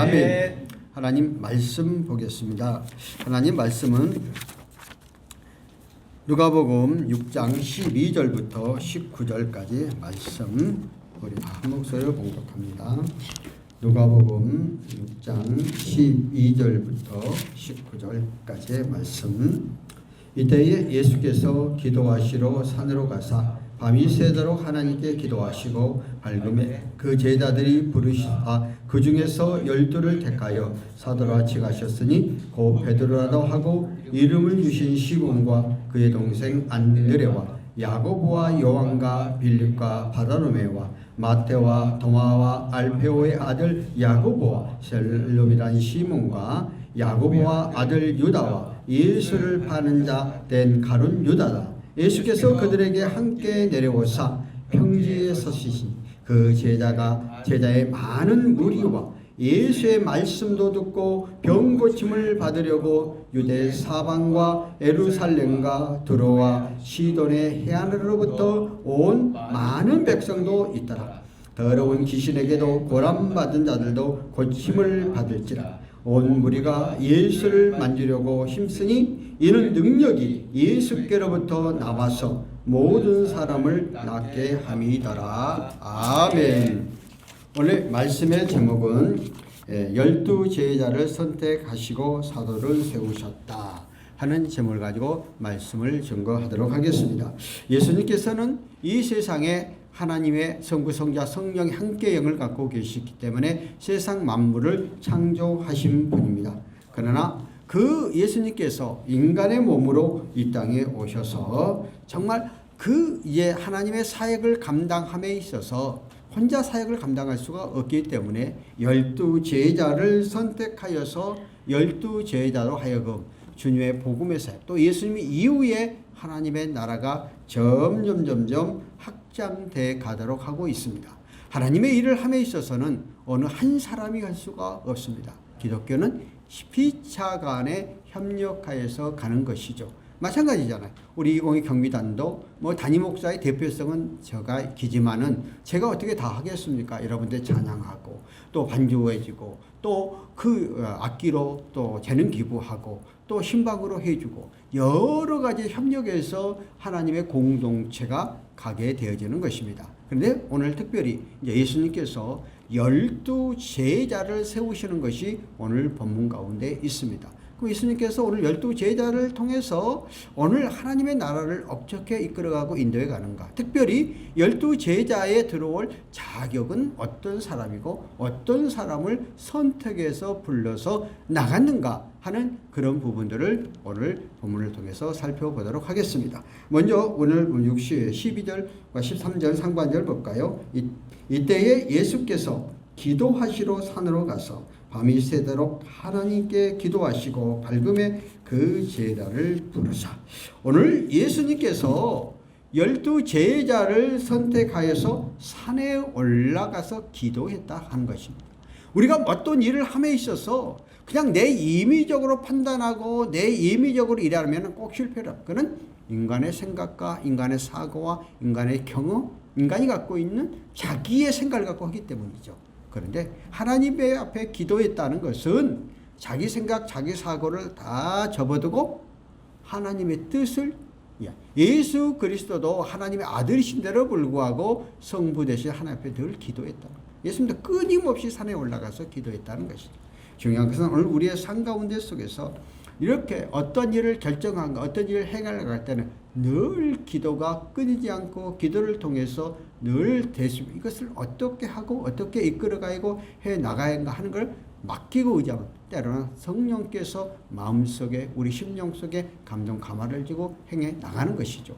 아멘. 하나님 말씀 보겠습니다. 하나님 말씀은 누가복음 6장 12절부터 19절까지 말씀 우리 한 목소리로 봉독합니다. 누가복음 6장 12절부터 19절까지의 말씀. 이때에 예수께서 기도하시러 산으로 가사 밤이 새도록 하나님께 기도하시고 밝음에 그 제자들이 부르시사 그 중에서 12를 택하여 사도라 칭하셨으니 곧 베드로라도 하고 이름을 주신 시몬과 그의 동생 안드레와 야고보와 요한과 빌립과 바다로메와 마테와 도마와 알페오의 아들 야고보와 셀롬이란 시몬과 야고보와 아들 유다와 예수를 파는 자 된 가룟 유다다. 예수께서 그들에게 함께 내려오사 평지에 서시니 그 제자의 많은 무리와 예수의 말씀도 듣고 병 고침을 받으려고 유대 사방과 예루살렘과 두로와 시돈의 해안으로부터 온 많은 백성도 있더라. 더러운 귀신에게도 고난받은 자들도 고침을 받을지라. 온 무리가 예수를 만지려고 힘쓰니 이는 능력이 예수께로부터 나와서 모든 사람을 낫게 함이더라. 아멘. 오늘 말씀의 제목은 12 제자를 선택하시고 사도를 세우셨다 하는 제목을 가지고 말씀을 증거하도록 하겠습니다. 예수님께서는 이 세상에 하나님의 성부성자 성령의 함께 영을 갖고 계시기 때문에 세상 만물을 창조하신 분입니다. 그러나 그 예수님께서 인간의 몸으로 이 땅에 오셔서 정말 그 하나님의 사역을 감당함에 있어서 혼자 사역을 감당할 수가 없기 때문에 12 제자를 선택하여서 12 제자로 하여금 주님의 복음의 사역, 또 예수님 이후에 하나님의 나라가 점점 확장돼 가도록 하고 있습니다. 하나님의 일을 함에 있어서는 어느 한 사람이 할 수가 없습니다. 기독교는 피차 간에 협력하여서 가는 것이죠. 마찬가지잖아요. 우리 2020 경미단도 단임 목사의 대표성은 제가 기지만은 제가 어떻게 다 하겠습니까? 여러분들 찬양하고 또 반주해주고 또 그 악기로 또 재능 기부하고 또 신방으로 해주고 여러 가지 협력해서 하나님의 공동체가 가게 되어지는 것입니다. 그런데 오늘 특별히 예수님께서 12 제자를 세우시는 것이 오늘 본문 가운데 있습니다. 그럼 예수님께서 오늘 12 제자를 통해서 오늘 하나님의 나라를 어떻게 이끌어가고 인도해 가는가, 특별히 12 제자에 들어올 자격은 어떤 사람이고 어떤 사람을 선택해서 불러서 나갔는가 하는 그런 부분들을 오늘 본문을 통해서 살펴보도록 하겠습니다. 먼저 오늘 12절과 13절 상반절 볼까요? 이때에 예수께서 기도하시러 산으로 가서 밤이 새도록 하나님께 기도하시고 밝음에 그 제자를 부르사. 오늘 예수님께서 12 제자를 선택하여서 산에 올라가서 기도했다 하는 것입니다. 우리가 어떤 일을 함에 있어서 그냥 내 임의적으로 판단하고 내 임의적으로 일하면 꼭 실패를. 그는 인간의 생각과 인간의 사고와 인간의 경험, 인간이 갖고 있는 자기의 생각을 갖고 하기 때문이죠. 그런데 하나님의 앞에 기도했다는 것은 자기 생각, 자기 사고를 다 접어두고 하나님의 뜻을, 예수 그리스도도 하나님의 아들이신데도 불구하고 성부 대신 하나님 앞에 늘 기도했다. 예수님도 끊임없이 산에 올라가서 기도했다는 것이죠. 중요한 것은 오늘 우리의 삶 가운데 속에서 이렇게 어떤 일을 결정한가, 어떤 일을 행하려고 할 때는 늘 기도가 끊이지 않고 기도를 통해서 늘 대신 이것을 어떻게 하고 어떻게 이끌어가고 해 나가야 하는 걸 맡기고 의지하면 때로는 성령께서 마음속에 우리 심령 속에 감동 가마를 쥐고 행해 나가는 것이죠.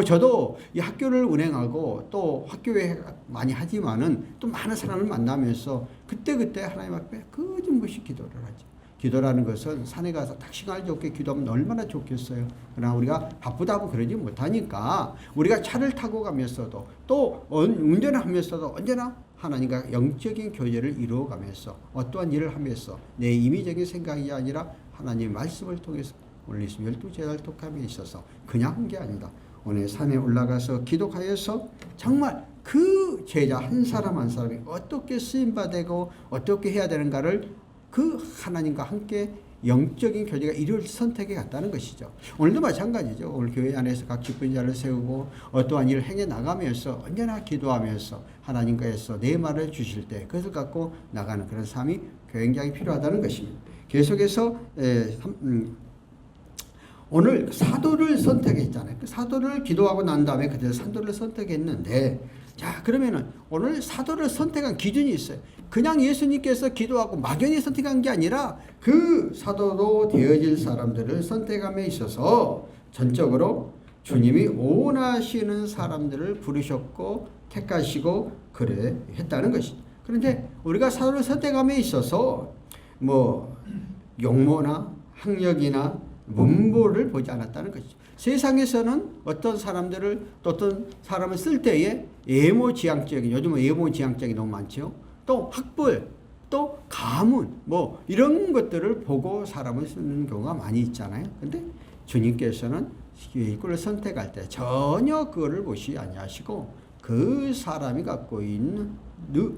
저도 이 학교를 운행하고 또 학교에 많이 하지만은 또 많은 사람을 만나면서 그때 하나님 앞에 끊임없이 기도를 하죠. 기도라는 것은 산에 가서 딱 시간을 좋게 기도하면 얼마나 좋겠어요. 그러나 우리가 바쁘다 하고 그러지 못하니까 우리가 차를 타고 가면서도 또 운전을 하면서도 언제나 하나님과 영적인 교제를 이루어가면서 어떠한 일을 하면서 내 임의적인 생각이 아니라 하나님의 말씀을 통해서 오늘 12 제자를 독함에 있어서 그냥 한 게 아니다. 오늘 산에 올라가서 기도하여서 정말 그 제자 한 사람 한 사람이 어떻게 쓰임받고 어떻게 해야 되는가를 그 하나님과 함께 영적인 교제가 이룰 선택에 갔다는 것이죠. 오늘도 마찬가지죠. 오늘 교회 안에서 각 직분자를 세우고 어떠한 일을 행해 나가면서 언제나 기도하면서 하나님께서 내 말을 주실 때 그것을 갖고 나가는 그런 삶이 굉장히 필요하다는 것입니다. 계속해서 오늘 사도를 선택했잖아요. 사도를 기도하고 난 다음에 그때 사도를 선택했는데, 자, 그러면은 오늘 사도를 선택한 기준이 있어요. 그냥 예수님께서 기도하고 막연히 선택한 게 아니라 그 사도로 되어질 사람들을 선택함에 있어서 전적으로 주님이 원하시는 사람들을 부르셨고 택하시고 그래 했다는 것이죠. 그런데 우리가 사도를 선택함에 있어서 뭐 용모나 학력이나 문보를 보지 않았다는 것이죠. 세상에서는 어떤 사람들을 또 어떤 사람을 쓸 때에 예모지향적인, 요즘은 예모지향적이 너무 많죠. 또 학벌, 또 가문, 뭐 이런 것들을 보고 사람을 쓰는 경우가 많이 있잖아요. 근데 주님께서는 이걸 선택할 때 전혀 그거를 보시 아니하시고 그 사람이 갖고 있는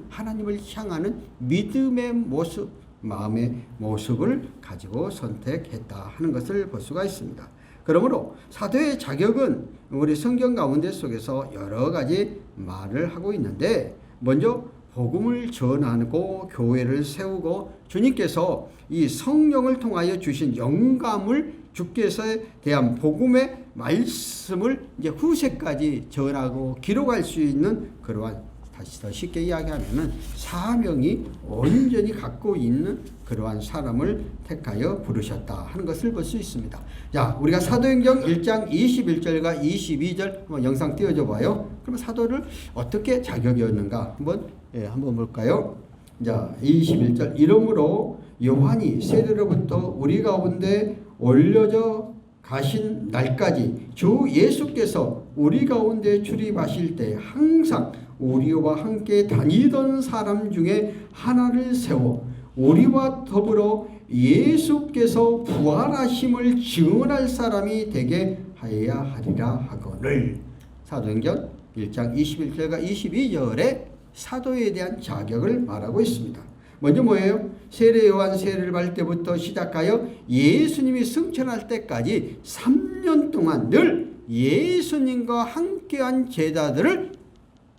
하나님을 향하는 믿음의 모습, 마음의 모습을 가지고 선택했다 하는 것을 볼 수가 있습니다. 그러므로 사도의 자격은 우리 성경 가운데 속에서 여러 가지 말을 하고 있는데, 먼저 복음을 전하고 교회를 세우고 주님께서 이 성령을 통하여 주신 영감을 주께서 대한 복음의 말씀을 이제 후세까지 전하고 기록할 수 있는 그러한, 다시 더 쉽게 이야기하면은 사명이 온전히 갖고 있는 그러한 사람을 택하여 부르셨다 하는 것을 볼 수 있습니다. 자, 우리가 사도행전 1장 21절과 22절 한번 영상 띄워줘 봐요. 그러면 사도를 어떻게 자격이었는가 한번 볼까요? 자, 21절. 이러므로 요한이 세례로부터 우리 가운데 올려져 가신 날까지 주 예수께서 우리 가운데 출입하실 때 항상 우리와 함께 다니던 사람 중에 하나를 세워 우리와 더불어 예수께서 부활하심을 증언할 사람이 되게 하여야 하리라 하거늘. 사도행전 1장 21절과 22절에 사도에 대한 자격을 말하고 있습니다. 먼저 뭐예요? 세례 요한 세례를 받을 때부터 시작하여 예수님이 승천할 때까지 3년 동안 늘 예수님과 함께한 제자들을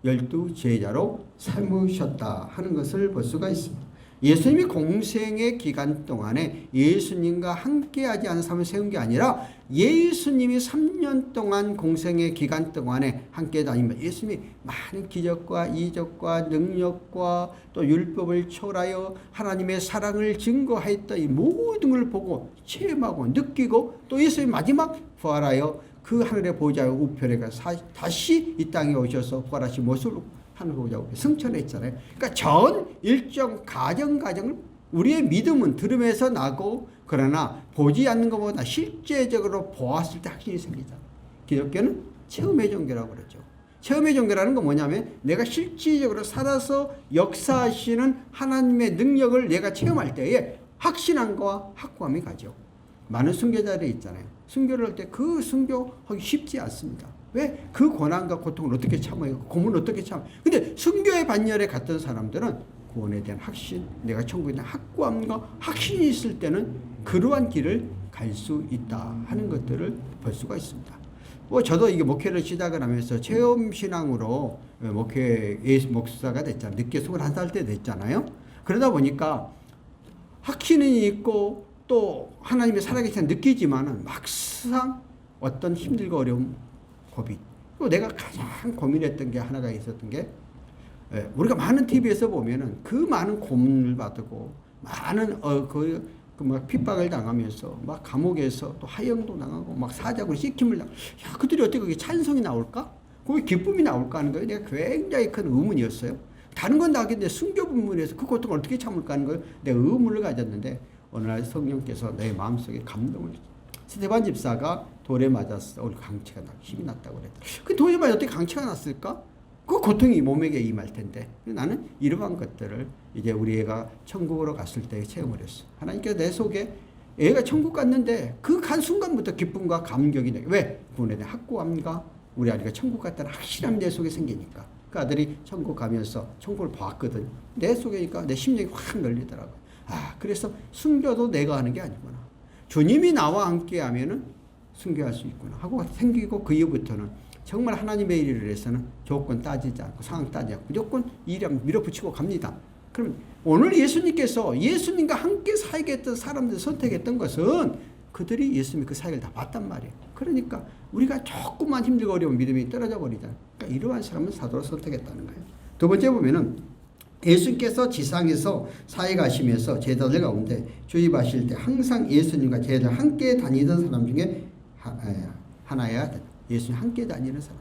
12제자로 삼으셨다 하는 것을 볼 수가 있습니다. 예수님이 공생의 기간 동안에 예수님과 함께하지 않은 사람을 세운 게 아니라 예수님이 3년 동안 공생의 기간 동안에 함께 다니며 예수님이 많은 기적과 이적과 능력과 또 율법을 초월하여 하나님의 사랑을 증거하였다, 이 모든 걸 보고 체험하고 느끼고 또 예수님이 마지막 부활하여 그 하늘의 보좌의 우편에 가서 다시 이 땅에 오셔서 부활하신 모습을 하늘 보좌 우편에 승천했잖아요. 그러니까 전 일정 과정을 우리의 믿음은 들음에서 나고, 그러나 보지 않는 것보다 실제적으로 보았을 때 확신이 생기잖아요. 기독교는 체험의 종교라고 그러죠. 체험의 종교라는 건 뭐냐면 내가 실질적으로 살아서 역사하시는 하나님의 능력을 내가 체험할 때에 확신함과 확고함이 가죠. 많은 순교자들이 있잖아요. 순교를 할 때 그 순교하기 쉽지 않습니다. 왜? 그 고난과 고통을 어떻게 참아요? 고문을 어떻게 참아요? 근데 순교의 반열에 갔던 사람들은 구원에 대한 확신, 내가 천국에 대한 확고함과 확신이 있을 때는 그러한 길을 갈 수 있다 하는 것들을 볼 수가 있습니다. 저도 이게 목회를 시작을 하면서 체험신앙으로 목회 목사가 됐잖아요. 늦게 21살 때 됐잖아요. 그러다 보니까 확신이 있고 또 하나님의 살아계신 느끼지만은 막상 어떤 힘들고 어려움, 고비, 또 내가 가장 고민했던 게 하나가 있었던 게, 우리가 많은 TV에서 보면은 그 많은 고문을 받고 많은 막 핍박을 당하면서 막 감옥에서 또 하형도 당하고 막 사자고 씻김을 당하고, 야, 그들이 어떻게 그게 찬송이 나올까? 그게 기쁨이 나올까 하는 거예요. 내가 굉장히 큰 의문이었어요. 다른 건 나겠는데 순교 부분에서 그 고통을 어떻게 참을까 하는 거예요. 내가 의문을 가졌는데 어느 날 성령께서 내 마음속에 감동을 줬어요. 스테반 집사가 돌에 맞았어. 우리 강치가 나고 힘이 났다고 그랬다. 그 돌에 맞아 어떻게 강치가 났을까? 그 고통이 몸에게 임할 텐데, 나는 이러한 것들을 이제 우리 애가 천국으로 갔을 때 체험을 했어. 하나님께서 내 속에 애가 천국 갔는데 그 간 순간부터 기쁨과 감격이 나. 왜? 구원에 대한 확고함과 우리 아이가 천국 갔다는 확실함이 내 속에 생기니까. 아들이 천국 가면서 천국을 봤거든. 내 속에니까 내 심령이 확 열리더라고요. 아, 그래서 순교도 내가 하는 게 아니구나. 주님이 나와 함께 하면은 순교할 수 있구나 하고 생기고, 그 이후부터는 정말 하나님의 일을 위해서는 조건 따지지 않고 상황 따지지 않고 무조건 일하면 밀어붙이고 갑니다. 그럼 오늘 예수님께서 예수님과 함께 살겠던 사람들 선택했던 것은 그들이 예수님이 그 사역을 다 봤단 말이에요. 그러니까 우리가 조금만 힘들고 어려운 믿음이 떨어져 버리잖아요. 그러니까 이러한 사람은 사도를 선택했다는 거예요. 두 번째 보면은 예수님께서 지상에서 사역하시면서 제자들 가운데 주입하실 때 항상 예수님과 제자들 함께 다니던 사람 중에 하나야 돼. 예수님 함께 다니는 사람,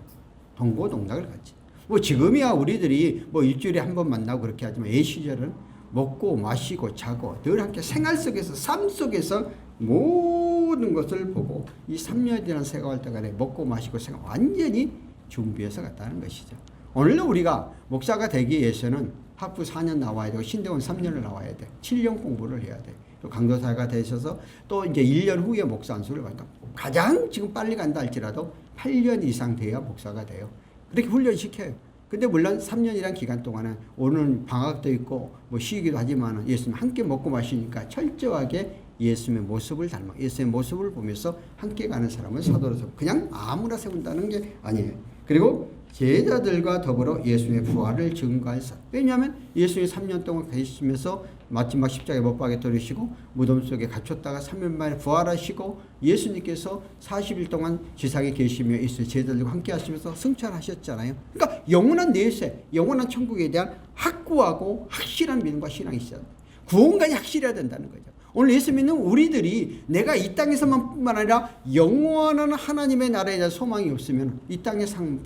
동고동락을 같이. 뭐 지금이야 우리들이 뭐 일주일에 한 번 만나고 그렇게 하지만 예 시절은 먹고 마시고 자고 늘 함께 생활 속에서, 삶 속에서 모든 것을 보고 이 3년이라는 세가할 때간에 먹고 마시고 생활 완전히 준비해서 갔다는 것이죠. 오늘도 우리가 목사가 되기 위해서는 학부 4년 나와야 되고 신대원 3년을 나와야 돼. 7년 공부를 해야 돼. 또 강도사가 되셔서 또 이제 1년 후에 목사 안수를 받는다. 가장 지금 빨리 간다 할지라도 8년 이상 돼야 목사가 돼요. 그렇게 훈련시켜요. 근데 물론 3년이란 기간 동안은 오는 방학도 있고 뭐 쉬기도 하지만 예수님 함께 먹고 마시니까 철저하게 예수님의 모습을 닮아, 예수님의 모습을 보면서 함께 가는 사람은 사도로 세우고 그냥 아무나 세운다는 게 아니에요. 그리고 제자들과 더불어 예수님의 부활을 증거할 사람. 왜냐하면 예수님이 3년 동안 계시면서 마지막 십자가에 못 박에 들으시고 무덤 속에 갇혔다가 3년 만에 부활하시고 예수님께서 40일 동안 지상에 계시며 예수의 제자들과 함께 하시면서 승천하셨잖아요. 그러니까 영원한 내세, 영원한 천국에 대한 확고하고 확실한 믿음과 신앙이 있어야 돼요. 구원까지 확실해야 된다는 거죠. 오늘 예수 믿는 우리들이 내가 이 땅에서만 뿐만 아니라 영원한 하나님의 나라에 대한 소망이 없으면 이 땅의 삶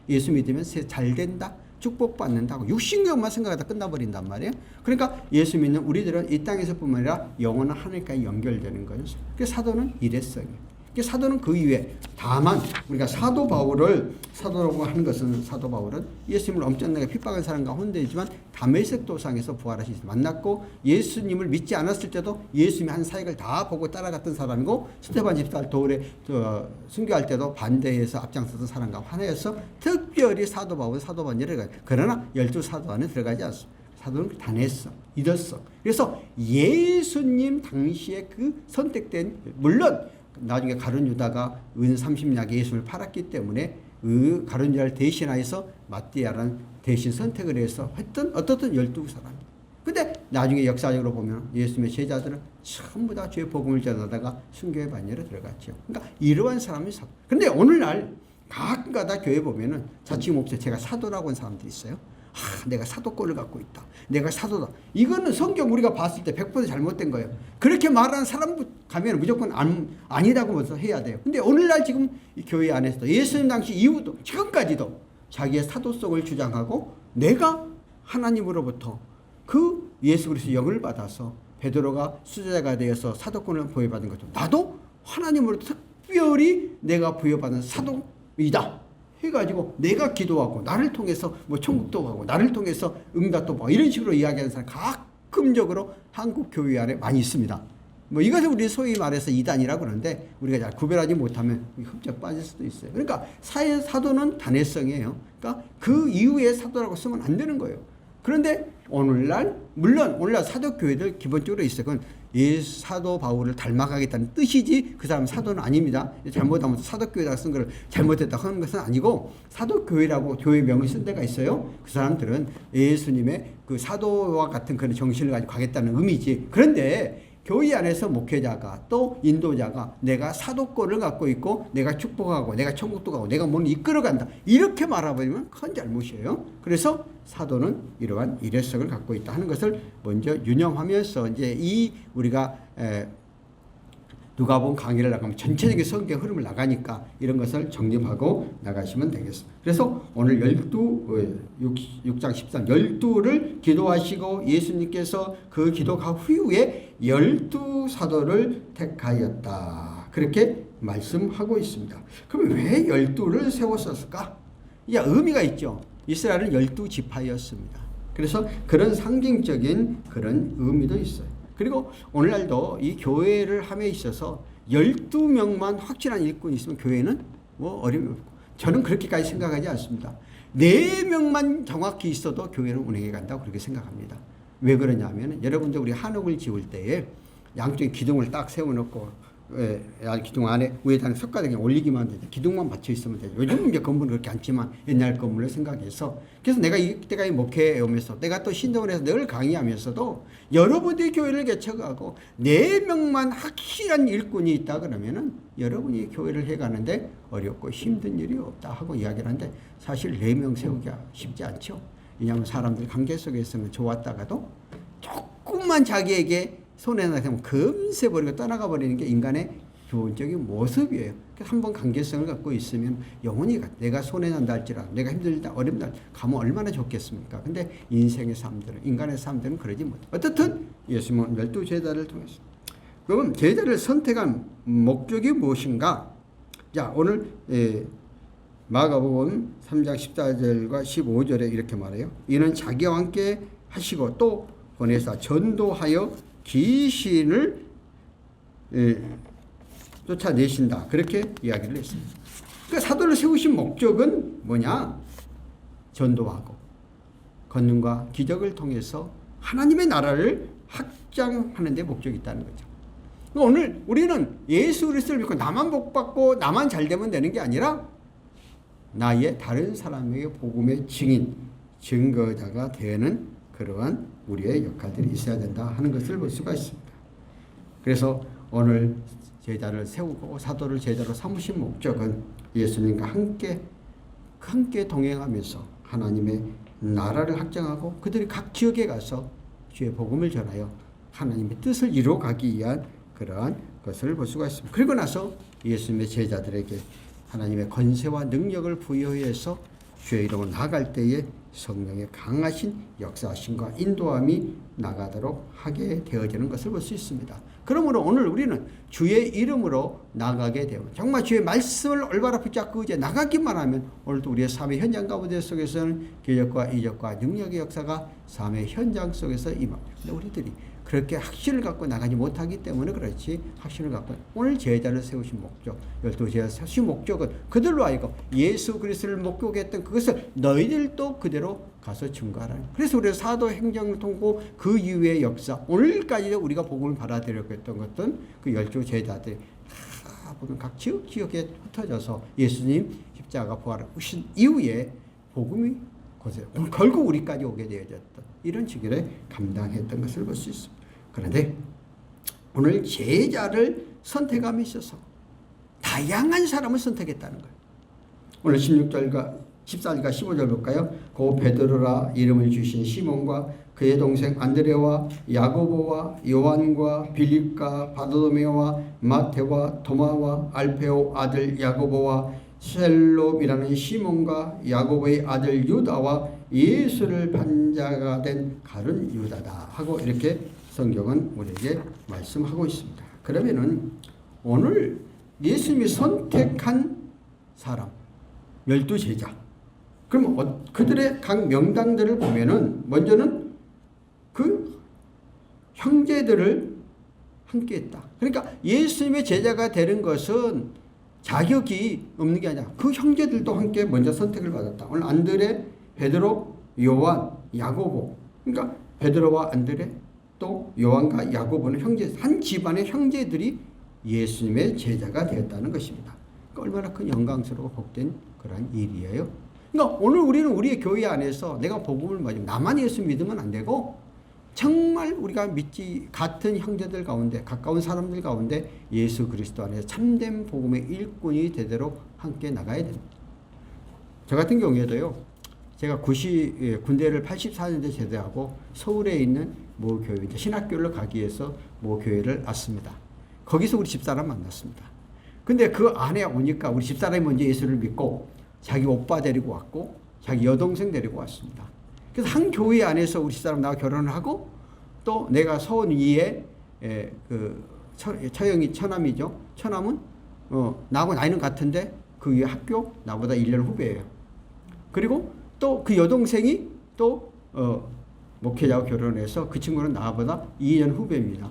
예수 믿으면 잘 된다, 축복받는다고 육신경만 생각하다 끝나버린단 말이에요. 그러니까 예수 믿는 우리들은 이 땅에서뿐만 아니라 영원한 하늘까지 연결되는 거예요. 그래서 사도는 일회성이에요. 사도는 그 이외에 다만 우리가 사도 바울을 사도라고 하는 것은 사도 바울은 예수님을 엄청나게 핍박한 사람 가운데이지만 다메섹 도상에서 부활하신 예수 만났고 예수님을 믿지 않았을 때도 예수님의 한 사역을 다 보고 따라갔던 사람이고 스데반 집사 돌에 순교할 때도 반대해서 앞장섰던 사람과 하나여서 특별히 사도 바울은 사도 반열에 들어가요. 그러나 12사도 안에 들어가지 않습니다. 사도는 단했어, 믿었어. 그래서 예수님 당시에 그 선택된, 물론 나중에 가룟 유다가 은 30냥에 예수를 팔았기 때문에 그 가룟 유다를 대신하여서 마띠아라는 대신 선택을 해서 했던 어떻든 12사람. 근데 나중에 역사적으로 보면 예수님의 제자들은 전부 다 죄 복음을 전하다가 순교의 반열에 들어갔죠. 그러니까 이러한 사람이 사도. 근데 오늘날 가끔가다 교회 보면은 자칭 목사, 제가 사도라고 하는 사람들이 있어요. 내가 사도권을 갖고 있다. 내가 사도다. 이거는 성경 우리가 봤을 때 100% 잘못된 거예요. 그렇게 말하는 사람 가면 무조건 아니라고 먼저 해야 돼요. 근데 오늘날 지금 이 교회 안에서도 예수님 당시 이후도 지금까지도 자기의 사도성을 주장하고 내가 하나님으로부터 그 예수 그리스도의 영을 받아서 베드로가 수제자가 되어서 사도권을 부여받은 것도 나도 하나님으로부터 특별히 내가 부여받은 사도이다 해가지고 내가 기도하고 나를 통해서 뭐 천국도 가고 나를 통해서 응답도 받고 이런 식으로 이야기하는 사람 가끔적으로 한국 교회 안에 많이 있습니다. 뭐 이것을 우리 소위 말해서 이단이라고 그러는데 우리가 잘 구별하지 못하면 흡적 빠질 수도 있어요. 그러니까 사도는 단회성이에요. 그러니까 그 이후에 사도라고 쓰면 안 되는 거예요. 그런데 오늘날 물론 오늘날 사도교회들 기본적으로 있어요. 그건 사도 바울을 닮아가겠다는 뜻이지 그 사람 사도는 아닙니다. 잘못하면 사도교회다가 쓴 걸 잘못했다 하는 것은 아니고 사도교회라고 교회 명을 쓴 데가 있어요. 그 사람들은 예수님의 그 사도와 같은 그런 정신을 가지고 가겠다는 의미지. 그런데 교회 안에서 목회자가 또 인도자가 내가 사도권을 갖고 있고 내가 축복하고 내가 천국도 가고 내가 뭔 이끌어간다 이렇게 말해버리면 큰 잘못이에요. 그래서 사도는 이러한 일회성을 갖고 있다 하는 것을 먼저 유념하면서 이제 이 우리가 누가복음 강의를 나가면 전체적인 성경 흐름을 나가니까 이런 것을 정립하고 나가시면 되겠습니다. 그래서 오늘 6장 13 12를 기도하시고 예수님께서 그 기도가 후에 12사도를 택하였다. 그렇게 말씀하고 있습니다. 그럼 왜 12를 세웠었을까? 의미가 있죠. 이스라엘은 12지파였습니다. 그래서 그런 상징적인 그런 의미도 있어요. 그리고 오늘날도 이 교회를 함에 있어서 12명만 확실한 일꾼이 있으면 교회는 뭐 어려움이 없고 저는 그렇게까지 생각하지 않습니다. 4명만 정확히 있어도 교회는 운행해 간다고 그렇게 생각합니다. 왜 그러냐면 여러분들 우리 한옥을 지을 때에 양쪽에 기둥을 딱 세워놓고 기둥 안에 위에다 석가닥에 올리기만 하면 되죠. 기둥만 받쳐 있으면 되죠. 요즘은 이제 건물은 그렇게 않지만 옛날 건물을 생각해서 그래서 내가 이때까지 목회해 오면서 내가 또 신동을 해서 늘 강의하면서도 여러분들이 교회를 개척하고 4명만 확실한 일꾼이 있다 그러면은 여러분이 교회를 해가는데 어렵고 힘든 일이 없다 하고 이야기를 하는데 사실 4명 세우기가 쉽지 않죠. 왜냐하면 사람들 관계 속에서는 좋았다가도 조금만 자기에게 손해나 되면 금세 버리고 떠나가 버리는 게 인간의 기본적인 모습이에요. 한번 관계성을 갖고 있으면 영원히 내가 손해난다 할지라도 내가 힘들다 어렵다 가면 얼마나 좋겠습니까? 근데 인생의 삶들은 인간의 삶들은 그러지 못해. 어떻든 예수님은 12제자를 통해서 그럼 제자를 선택한 목적이 무엇인가? 자 오늘 마가복음 3장 14절과 15절에 이렇게 말해요. 이는 자기와 함께 하시고 또 보내사 전도하여 귀신을 쫓아내신다. 그렇게 이야기를 했습니다. 그러니까 사도를 세우신 목적은 뭐냐? 전도하고 권능과 기적을 통해서 하나님의 나라를 확장하는 데 목적이 있다는 거죠. 오늘 우리는 예수 그리스도를 믿고 나만 복받고 나만 잘되면 되는 게 아니라 나의 다른 사람에게 복음의 증인, 증거자가 되는 그러한 우리의 역할들이 있어야 된다 하는 것을 볼 수가 있습니다. 그래서 오늘 제자를 세우고 사도를 제자로 삼으신 목적은 예수님과 함께 동행하면서 하나님의 나라를 확장하고 그들이 각 지역에 가서 주의 복음을 전하여 하나님의 뜻을 이루어가기 위한 그러한 것을 볼 수가 있습니다. 그리고 나서 예수님의 제자들에게 하나님의 권세와 능력을 부여해서 주의 이름으로 나아갈 때에 성령의 강하신 역사하심과 인도함이 나가도록 하게 되어지는 것을 볼 수 있습니다. 그러므로 오늘 우리는 주의 이름으로 나가게 되면 정말 주의 말씀을 올바로 붙잡고 이제 나가기만 하면 오늘도 우리의 삶의 현장 가운데 속에서는 기적과 이적과 능력의 역사가 삶의 현장 속에서 임합니다. 근데 우리들이 그렇게 확신을 갖고 나가지 못하기 때문에 그렇지 확신을 갖고 오늘 제자를 세우신 목적 12제자 세우신 목적은 그들로 하여금 예수 그리스도를 목격했던 그것을 너희들도 그대로 가서 증거하라는 그래서 우리가 사도행전을 통고 그 이후의 역사 오늘까지도 우리가 복음을 받아들였고 했던 것은 그 12제자들이 다 보면 각 지역에 흩어져서 예수님 십자가 부활을 오신 이후에 복음이 결국 우리까지 오게 되어졌던 이런 지기를 감당했던 것을 볼 수 있습니다. 그런데 오늘 제자를 선택함에 있어서 다양한 사람을 선택했다는 거예요. 오늘 16절과 14절과 15절 볼까요? 고 베드로라 이름을 주신 시몬과 그의 동생 안드레와 야고보와 요한과 빌립과 바르도메와 마테와 도마와 알페오 아들 야고보와 셀롬이라는 시몬과 야고보의 아들 유다와 예수를 반자가 된 가룟 유다다 하고 이렇게 성경은 우리에게 말씀하고 있습니다. 그러면은 오늘 예수님이 선택한 사람 12제자 그럼 그들의 각 명단들을 보면은 먼저는 그 형제들을 함께 했다. 그러니까 예수님의 제자가 되는 것은 자격이 없는 게 아니라 그 형제들도 함께 먼저 선택을 받았다. 오늘 안드레, 베드로, 요한, 야고보 그러니까 베드로와 안드레 또 요한과 야고보는 형제 한 집안의 형제들이 예수님의 제자가 되었다는 것입니다. 그러니까 얼마나 큰 영광스럽고 복된 그러한 일이에요. 그러니까 오늘 우리는 우리의 교회 안에서 내가 복음을 맞으면 나만 예수 믿으면 안 되고 정말 우리가 믿지 같은 형제들 가운데 가까운 사람들 가운데 예수 그리스도 안에서 참된 복음의 일꾼이 되도록 함께 나가야 됩니다. 저 같은 경우에도요. 제가 군대를 84년대 제대하고 서울에 있는 모 교회 신학교를 가기 위해서 모 교회를 왔습니다. 거기서 우리 집사람 만났습니다. 근데 그 안에 오니까 우리 집사람이 먼저 예수를 믿고 자기 오빠 데리고 왔고 자기 여동생 데리고 왔습니다. 그래서 한 교회 안에서 우리 집사람 나와 결혼을 하고 또 내가 서원 위에 처형이 처남이죠. 처남은 나하고 나이는 같은데 그 위에 학교 나보다 1년 후배예요. 그리고 또 그 여동생이 또 목회자와 결혼해서 그 친구는 나보다 2년 후배입니다.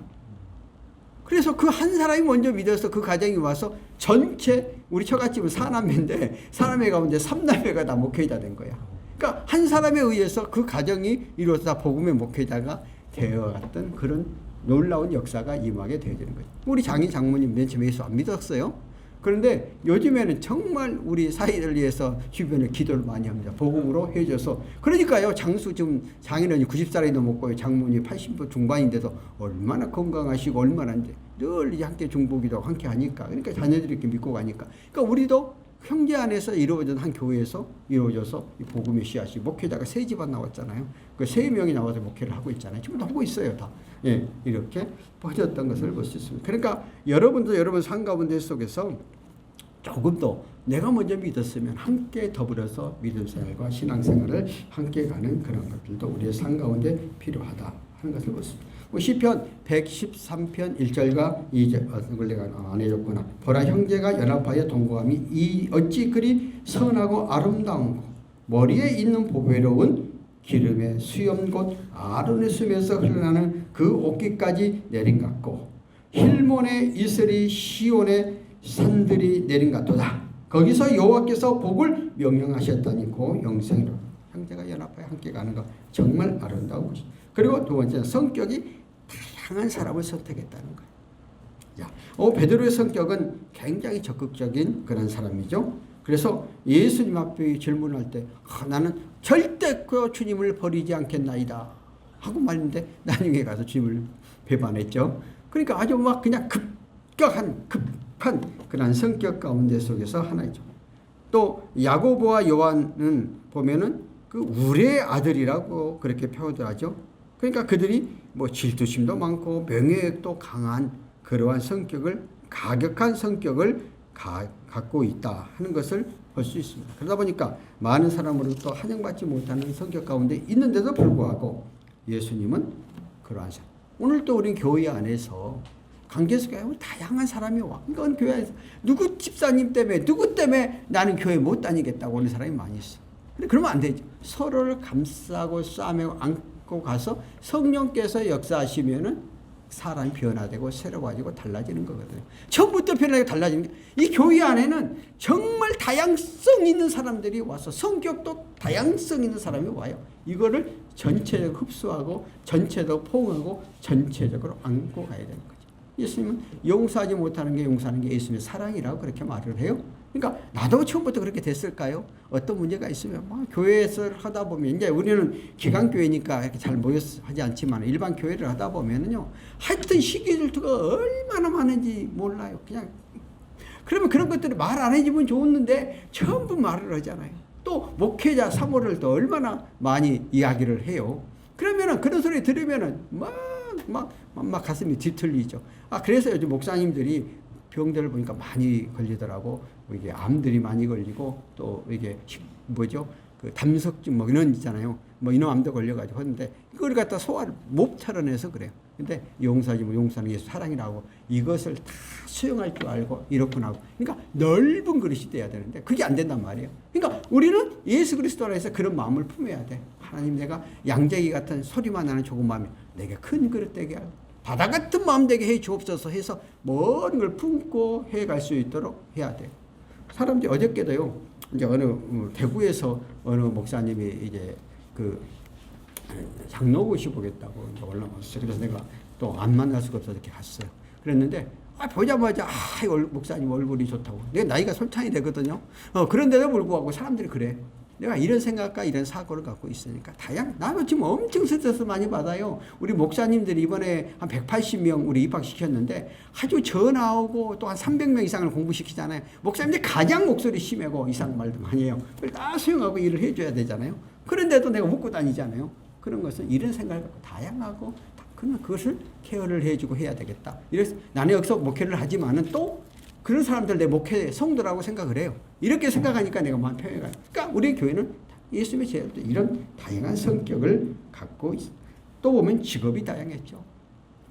그래서 그 한 사람이 먼저 믿어서 그 가정이 와서 전체 우리 처갓집은 4남매인데 4남매 가운데 3남매가 다 목회자 된 거야. 그러니까 한 사람에 의해서 그 가정이 이루어서 다 복음의 목회자가 되어갔던 그런 놀라운 역사가 임하게 되어지는 거죠. 우리 장인 장모님 맨 처음에 예수 안 믿었어요. 그런데 요즘에는 정말 우리 사이를 위해서 주변에 기도를 많이 합니다. 복음으로 해줘서. 그러니까요, 장수 지금 장인어른이 90살이 넘었고요. 장모님 80도 중반인데도 얼마나 건강하시고 얼마나 이제 늘 이제 함께 중보기도 함께 하니까. 그러니까 자녀들이 이렇게 믿고 가니까. 그러니까 우리도 형제 안에서 이루어진 한 교회에서 이루어져서 이 복음의 씨앗이 목회자가 3집안 나왔잖아요. 그 3명이 나와서 목회를 하고 있잖아요. 지금도 하고 있어요, 다. 예, 이렇게 퍼졌던 것을 볼 수 있습니다. 그러니까 여러분도 여러분 삶 가운데 속에서 조금 더 내가 먼저 믿었으면 함께 더불어서 믿음 생활과 신앙 생활을 함께 가는 그런 것들도 우리의 삶 가운데 필요하다 하는 것을 볼 수 있습니다. 시편 113편 1절과 2절 그걸 내가 안 해줬구나. 보라 형제가 연합하여 동거함이 이 어찌 그리 선하고 아름다운고 머리에 있는 보배로운 기름의 수염 곧 아론의 숨에서 흘러나는 그 옷깃까지 내린 같고 힐몬의 이슬이 시온의 산들이 내린 같도다. 거기서 여호와께서 복을 명령하셨다니고 영생이로 형제가 연합하여 함께 가는 것 정말 아름다운 것이다. 그리고 두 번째는 성격이 다양한 사람을 선택했다는 거예요. 베드로의 성격은 굉장히 적극적인 그런 사람이죠. 그래서 예수님 앞에 질문할 때 나는 절대 그 주님을 버리지 않겠나이다 하고 말했는데 나중에 가서 주님을 배반했죠. 그러니까 아주 막 그냥 급한 그런 성격 가운데 속에서 하나이죠. 또 야고보와 요한은 보면은 그 우레의 아들이라고 그렇게 표현을 하죠. 그러니까 그들이 뭐 질투심도 많고 명예욕도 강한 그러한 성격을 가격한 성격을 갖고 있다 하는 것을 볼 수 있습니다. 그러다 보니까 많은 사람으로부터 환영받지 못하는 성격 가운데 있는데도 불구하고 예수님은 그러한 사람. 오늘 또 우리 교회 안에서 관계 속에 다양한 사람이 와. 이건 교회 안에서 누구 집사님 때문에 누구 때문에 나는 교회 못 다니겠다고 하는 사람이 많이 있어. 근데 그러면 안 되죠. 서로를 감싸고 싸매고 안고 가서 성령께서 역사하시면은 사람이 변화되고 새로워지고 달라지는 거거든요. 처음부터 변하게 달라지는 게 이 교회 안에는 정말 다양성 있는 사람들이 와서 성격도 다양성 있는 사람이 와요. 이거를 전체적으로 흡수하고 전체적으로 포옹하고 전체적으로 안고 가야 되는 거죠. 예수님은 용서하지 못하는 게 용서하는 게 예수님의 사랑이라고 그렇게 말을 해요. 그러니까 나도 처음부터 그렇게 됐을까요? 어떤 문제가 있으면 교회에서 하다 보면 이제 우리는 기강교회니까 이렇게 잘 모여서 하지 않지만 일반 교회를 하다 보면은요 하여튼 시기질투가 얼마나 많은지 몰라요. 그냥 그러면 그런 것들을 말 안 해주면 좋았는데 전부 말을 하잖아요. 또 목회자 사모를 또 얼마나 많이 이야기를 해요. 그러면은 그런 소리 들으면은 막 가슴이 뒤틀리죠. 그래서 요즘 목사님들이 병들을 보니까 많이 걸리더라고. 이게 암들이 많이 걸리고 또 이게 그 담석증 뭐 이런 있잖아요. 뭐 이런 암도 걸려가지고 하는데 이걸 갖다 소화를 못 털어내서 그래요. 근데 용서는 예수 사랑이라고 이것을 다 수용할 줄 알고 이렇구나 하고. 그러니까 넓은 그릇이 돼야 되는데 그게 안 된단 말이에요. 그러니까 우리는 예수 그리스도 안에서 그런 마음을 품어야 돼. 하나님 내가 양재기 같은 소리만 나는 조금 마음이 내게 큰 그릇 되게 하고 바다 같은 마음 되게 해 주옵소서 해서 모든 걸 품고 해갈 수 있도록 해야 돼요. 사람들이 어저께도요, 이제 대구에서 어느 목사님이 이제 그 장로고시 보겠다고 올라왔어요. 그래서 내가 또 안 만날 수가 없어서 이렇게 갔어요. 그랬는데 보자마자 목사님 얼굴이 좋다고. 내가 나이가 솔찬이 되거든요. 그런데도 불구하고 사람들이 그래. 내가 이런 생각과 이런 사고를 갖고 있으니까 나도 지금 엄청 스트레스 많이 받아요. 우리 목사님들이 이번에 한 180명 우리 입학시켰는데 아주 전화 오고 또 한 300명 이상을 공부시키잖아요. 목사님들이 가장 목소리 심하고 이상 말도 많이 해요. 그걸 다 수용하고 일을 해줘야 되잖아요. 그런데도 내가 묻고 다니잖아요. 그런 것은 이런 생각을 갖고 다양하고 그러면 그것을 케어를 해주고 해야 되겠다. 이래서 나는 여기서 목회를 하지만은 또 그런 사람들 내 목회 성도라고 생각을 해요. 이렇게 생각하니까 내가 마음 편해 가요. 그러니까 우리 교회는 예수님의 제자들 이런 다양한 성격을 갖고 있습니다. 또 보면 직업이 다양했죠.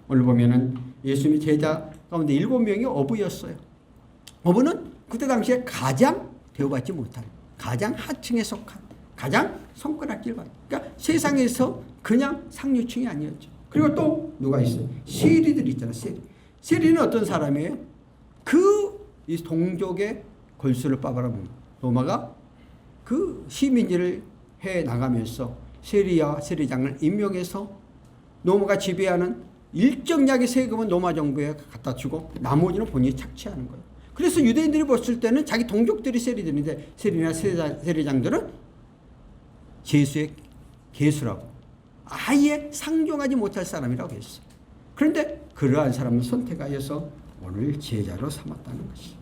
오늘 보면은 예수님의 제자 가운데 7명이 어부였어요. 어부는 그때 당시에 가장 대우받지 못한 가장 하층에 속한 가장 손가락질 받은 그러니까 세상에서 그냥 상류층이 아니었죠. 그리고 또 누가 있어요? 세리들 있잖아. 세리는 어떤 사람이에요? 이 동족의 골수를 빨아먹는 로마가 그 시민지를 해 나가면서 세리와 세리장을 임명해서 로마가 지배하는 일정량의 세금은 로마 정부에 갖다 주고 나머지는 본인이 착취하는 거예요. 그래서 유대인들이 봤을 때는 자기 동족들이 세리들인데 세리나 세리장들은 제수의 개수라고 아예 상종하지 못할 사람이라고 했어요. 그런데 그러한 사람을 선택하여서 오늘 제자로 삼았다는 것이.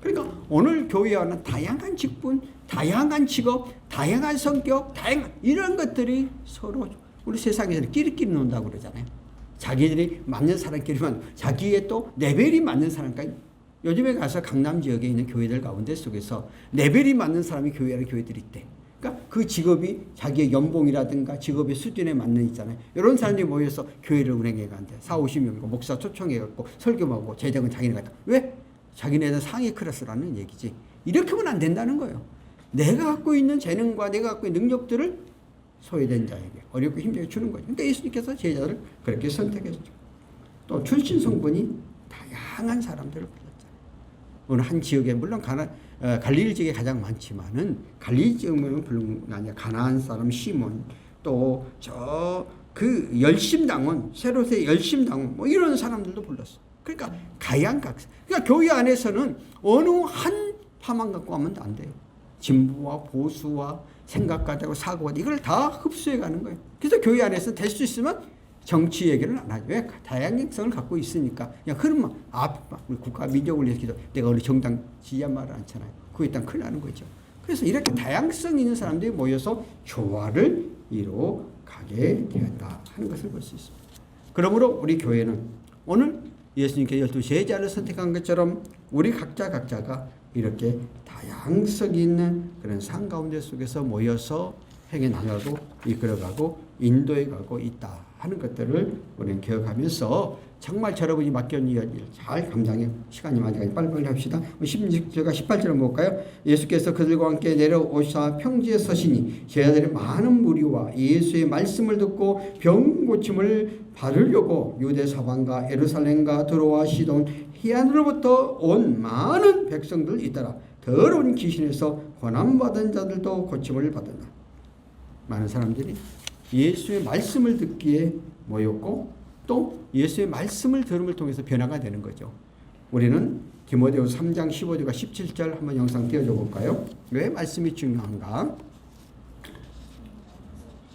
그러니까 오늘 교회와는 다양한 직분, 다양한 직업, 다양한 성격, 다양한 이런 것들이 서로 우리 세상에서는 끼리끼리 논다고 그러잖아요. 자기들이 맞는 사람끼리만 자기의 또 레벨이 맞는 사람까지. 요즘에 가서 강남 지역에 있는 교회들 가운데 속에서 레벨이 맞는 사람이 교회하는 교회들이 있대. 그러니까 그 직업이 자기의 연봉이라든가 직업의 수준에 맞는 있잖아요. 이런 사람들이 모여서 교회를 운행해 간대. 40-50명이고 목사 초청해갖고 설교하고 재정은 자기네 같다. 왜? 자기네는 상위 클래스라는 얘기지. 이렇게 하면 안 된다는 거예요. 내가 갖고 있는 재능과 내가 갖고 있는 능력들을 소외된 자에게 어렵고 힘들게 주는 거죠. 그러니까 예수님께서 제자를 그렇게 선택했죠. 또 출신 성분이 다양한 사람들을 불렀잖아요. 어느 한 지역에 물론 갈릴리 지역에 가장 많지만은 갈릴리 지역은 불른 아니야. 가나안 사람 시몬 또 그 열심당원 세롯의 열심당원 뭐 이런 사람들도 불렀어. 그러니까 가양각색. 그러니까 교회 안에서는 어느 한 파만 갖고 가면 안 돼요. 진보와 보수와 생각과 되고 사고가 이걸 다 흡수해 가는 거예요. 그래서 교회 안에서 될 수 있으면 정치 얘기를 안 하죠. 왜? 다양성을 갖고 있으니까. 그냥 그러면 우리 국가 민족을 위해서 기도. 내가 우리 정당 지지한 말을 않잖아요. 그거 일단 큰일 나는 거죠. 그래서 이렇게 다양성 있는 사람들이 모여서 조화를 이루어 가게 되었다 하는 것을 볼 수 있습니다. 그러므로 우리 교회는 오늘 예수님께서 12 제자를 선택한 것처럼 우리 각자가 이렇게 다양성이 있는 그런 삶 가운데 속에서 모여서 행해 나가고 이끌어가고 인도해 가고 있다 하는 것들을 우리는 기억하면서 정말 여러분이 맡겨진 일 잘 감당해 시간이 많이 가니 빨리빨리 합시다. 16절과 18절을 볼까요? 예수께서 그들과 함께 내려오사 평지에 서시니 제자들이 많은 무리와 예수의 말씀을 듣고 병 고침을 받으려고 유대 사방과 예루살렘과 드로아 시돈 해안으로부터 온 많은 백성들 있더라. 더러운 귀신에서 고난받은 자들도 고침을 받았다. 많은 사람들이 예수의 말씀을 듣기에 모였고 또 예수의 말씀을 들음을 통해서 변화가 되는 거죠. 우리는 디모데후서 3장 15절과 17절 한번 영상 띄워줘 볼까요? 왜 말씀이 중요한가?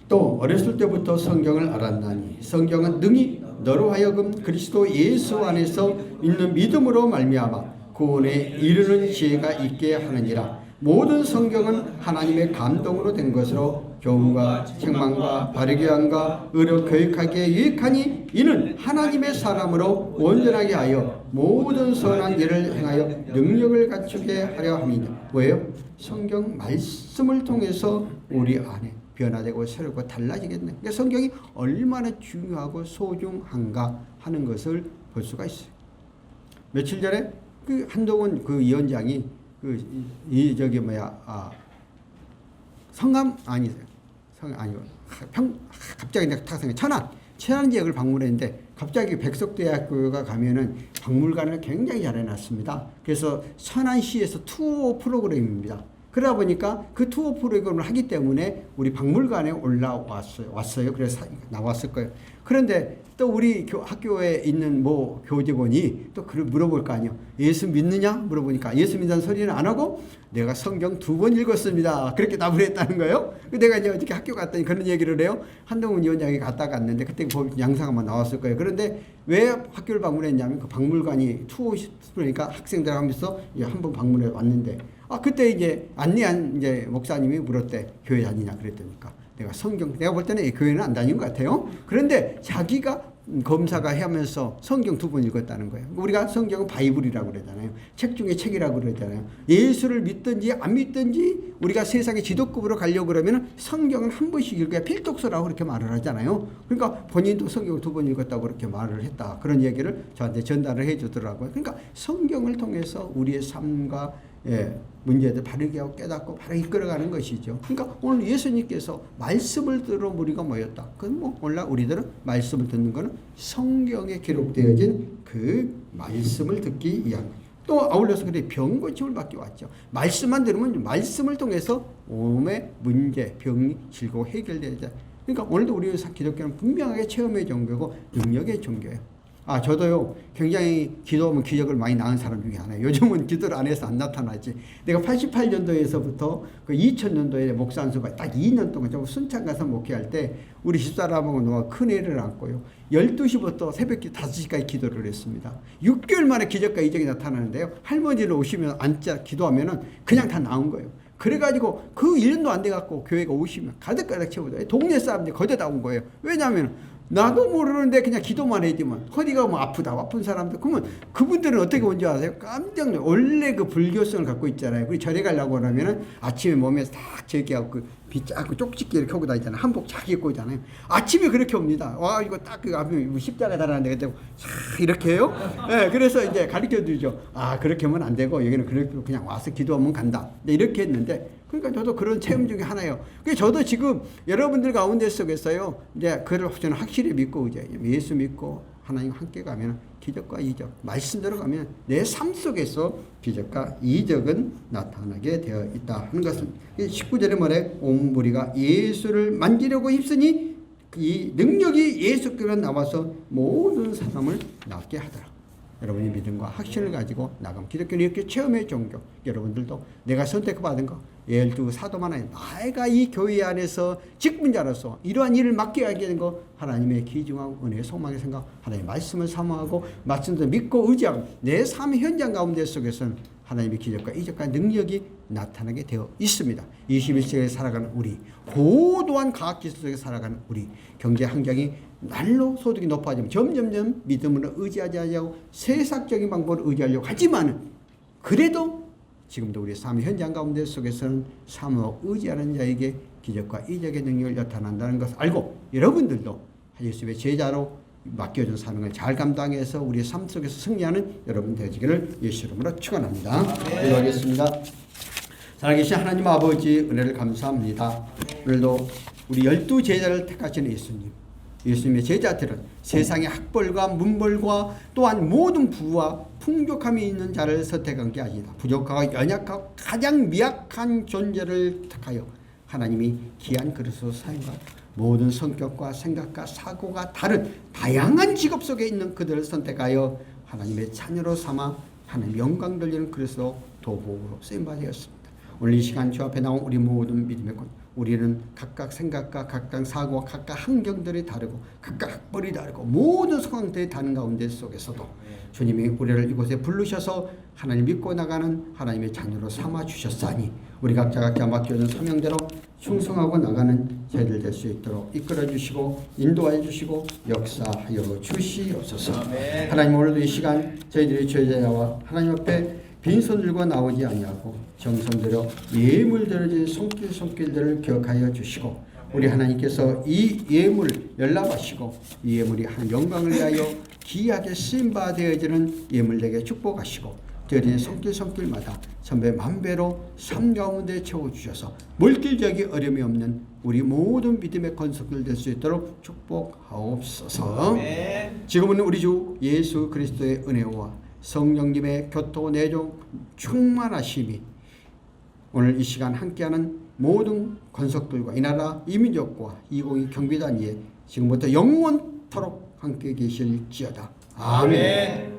또 어렸을 때부터 성경을 알았나니 성경은 능히 너로 하여금 그리스도 예수 안에서 있는 믿음으로 말미암아 구원에 이르는 지혜가 있게 하느니라. 모든 성경은 하나님의 감동으로 된 것으로 교훈과 책망과 바르게 함과 의로 교육하기에 유익하니 이는 하나님의 사람으로 온전하게 하여 모든 선한 일을 행하여 능력을 갖추게 하려 함이냐. 왜요? 성경 말씀을 통해서 우리 안에 변화되고 새롭고 달라지겠네. 그러니까 성경이 얼마나 중요하고 소중한가 하는 것을 볼 수가 있어요. 며칠 전에 그 한동훈 그 위원장이 성남 아니세요? 아니고 갑자기 내가 탁 생각 천안 지역을 방문했는데 갑자기 백석대학교가 가면은 박물관을 굉장히 잘 해놨습니다. 그래서 천안시에서 투어 프로그램입니다. 그러다 보니까 그 투어 프로그램을 하기 때문에 우리 박물관에 왔어요. 그래서 나왔을 거예요. 그런데 또 우리 학교에 있는 뭐 교직원이 또 그걸 물어볼 거 아니에요. 예수 믿느냐? 물어보니까 예수 믿는 소리는 안 하고 내가 성경 2번 읽었습니다. 그렇게 답을 했다는 거예요. 내가 이제 어떻게 학교 갔더니 그런 얘기를 해요. 한동훈 위원장이 갔다 갔는데 그때 양상 한번 나왔을 거예요. 그런데 왜 학교를 방문했냐면 그 박물관이 투어 그러니까 학생들 하면서 한번 방문해 왔는데 그때 이제 안내한 이제 목사님이 물었대. 교회 다니냐 그랬더니까 내가 볼 때는 교회는 안 다닌 것 같아요. 그런데 자기가 검사가 하면서 성경 2번 읽었다는 거예요. 우리가 성경은 바이블이라고 그러잖아요. 책 중에 책이라고 그러잖아요. 예수를 믿든지 안 믿든지 우리가 세상의 지도급으로 가려고 그러면 성경을 한 번씩 읽어야 필독서라고 그렇게 말을 하잖아요. 그러니까 본인도 성경을 2번 읽었다고 그렇게 말을 했다. 그런 얘기를 저한테 전달을 해 주더라고요. 그러니까 성경을 통해서 우리의 삶과 문제들 바르게 하고 깨닫고 바로 이끌어가는 것이죠. 그러니까 오늘 예수님께서 말씀을 들어 우리가 모였다. 그건 뭐 오늘 우리들은 말씀을 듣는 것은 성경에 기록되어진 그 말씀을 듣기 위한 거예요. 또 아울러서 그래 병 고침을 받기 왔죠. 말씀만 들으면 말씀을 통해서 몸의 문제, 병이 질고 해결되자. 그러니까 오늘도 우리 기독교는 분명하게 체험의 종교고 능력의 종교예요. 저도요, 굉장히 기도하면 기적을 많이 낳은 사람 중에 하나예요. 요즘은 기도를 안 해서 안 나타나지. 내가 88년도에서부터 그 2000년도에 목사 안수가 딱 2년 동안 좀 순창 가서 목회할 때 우리 집사람하고 누가 큰 애를 안고요. 12시부터 새벽 5시까지 기도를 했습니다. 6개월 만에 기적과 이적이 나타나는데요. 할머니를 오시면 앉자 기도하면은 그냥 다 나온 거예요. 그래가지고 그 1년도 안 돼갖고 교회가 오시면 가득가득 채우더라고요. 동네 사람들이 거의 다 온 거예요. 왜냐하면 나도 모르는데 그냥 기도만 해야지만 허리가 뭐 아픈 사람들 그러면 그분들은 어떻게 온지 아세요? 깜짝 놀라요. 원래 그 불교성을 갖고 있잖아요. 우리 절에 가려고 하면은 아침에 몸에서 딱 제기하고 비 작고 쪽집게 이렇게 하고 다니잖아요. 한복 잘 입고 있잖아요. 아침에 그렇게 옵니다. 와 이거 딱 그 앞에 십자가 달았는데 그때 이렇게 해요. 네, 그래서 이제 가르쳐 드리죠. 그렇게 하면 안 되고 여기는 그렇게 그냥 와서 기도하면 간다. 이렇게 했는데. 그러니까 저도 그런 체험 중에 하나예요. 그래서 저도 지금 여러분들 가운데 속에서요, 이제 그를 저는 확실히 믿고 이제 예수 믿고 하나님 함께 가면 기적과 이적, 말씀대로 가면 내 삶 속에서 기적과 이적은 나타나게 되어 있다 하는 것은 19절에 말해 온 무리가 예수를 만지려고 힘쓰니 이 능력이 예수께로 나와서 모든 사람을 낫게 하더라. 여러분이 믿음과 확신을 가지고 나가면 기독교는 이렇게 체험의 종교. 여러분들도 내가 선택받은 거 12 사도만 아니라 내가 이 교회 안에서 직분자로서 이러한 일을 맡게 하게 된 거 하나님의 기중하고 은혜의 소망의 생각 하나님의 말씀을 사모하고 말씀을 믿고 의지하고 내 삶의 현장 가운데 속에서는 하나님의 기적과 이적과 능력이 나타나게 되어 있습니다. 21세기에 살아가는 우리, 고도한 과학기술 속에 살아가는 우리, 경제 환경이 날로 소득이 높아지면 점점점 믿음으로 의지하지 않고 세상적인 방법을 의지하려고 하지만 그래도 지금도 우리 삶의 현장 가운데 속에서는 사모 의지하는 자에게 기적과 이적의 능력을 나타난다는 것을 알고 여러분들도 예수의 제자로 맡겨준 사명을 잘 감당해서 우리의 삶 속에서 승리하는 여러분 되시기를 예수 이름으로 축원합니다. 기도하겠습니다. 살아계신 하나님 아버지 은혜를 감사합니다. 오늘도 우리 12제자를 택하신 예수님, 예수님의 제자들은 세상의 학벌과 문벌과 또한 모든 부와 풍족함이 있는 자를 선택한 게 아니다. 부족하고 연약하고 가장 미약한 존재를 택하여 하나님이 귀한 그릇으로 사용하고 모든 성격과 생각과 사고가 다른 다양한 직업 속에 있는 그들을 선택하여 하나님의 자녀로 삼아 하나님 영광 돌리는 그릇으로 도복으로 쓰임받았습니다. 오늘 이 시간 주 앞에 나온 우리 모든 믿음의 권, 우리는 각각 생각과 각각 사고와 각각 환경들이 다르고 각각 학벌이 다르고 모든 상황들이 다른 가운데 속에서도 주님이 우리를 이곳에 부르셔서 하나님 믿고 나가는 하나님의 자녀로 삼아 주셨사니 우리 각자가 맡겨진 사명대로 충성하고 나가는 저희들 될 수 있도록 이끌어 주시고 인도하여 주시고 역사하여 주시옵소서. 하나님 오늘도 이 시간 저희들의 죄자와 하나님 앞에 빈손 들고 나오지 아니하고 정성 들여 예물 드려진 손길들을 기억하여 주시고 우리 하나님께서 이 예물 연락하시고 이 예물이 한 영광을 위하여 귀하게 쓰임바 되어지는 예물에게 축복하시고 드린 손길마다 선배 만배로 삶 가운데 채워주셔서 물질적이 어려움이 없는 우리 모든 믿음의 건석들 될 수 있도록 축복하옵소서. 지금은 우리 주 예수 그리스도의 은혜와 성령님의 교토 내종 충만하심이 오늘 이 시간 함께하는 모든 권속들과 이 나라 이민족과 202 경비단 위에 지금부터 영원토록 함께 계실지어다. 아멘.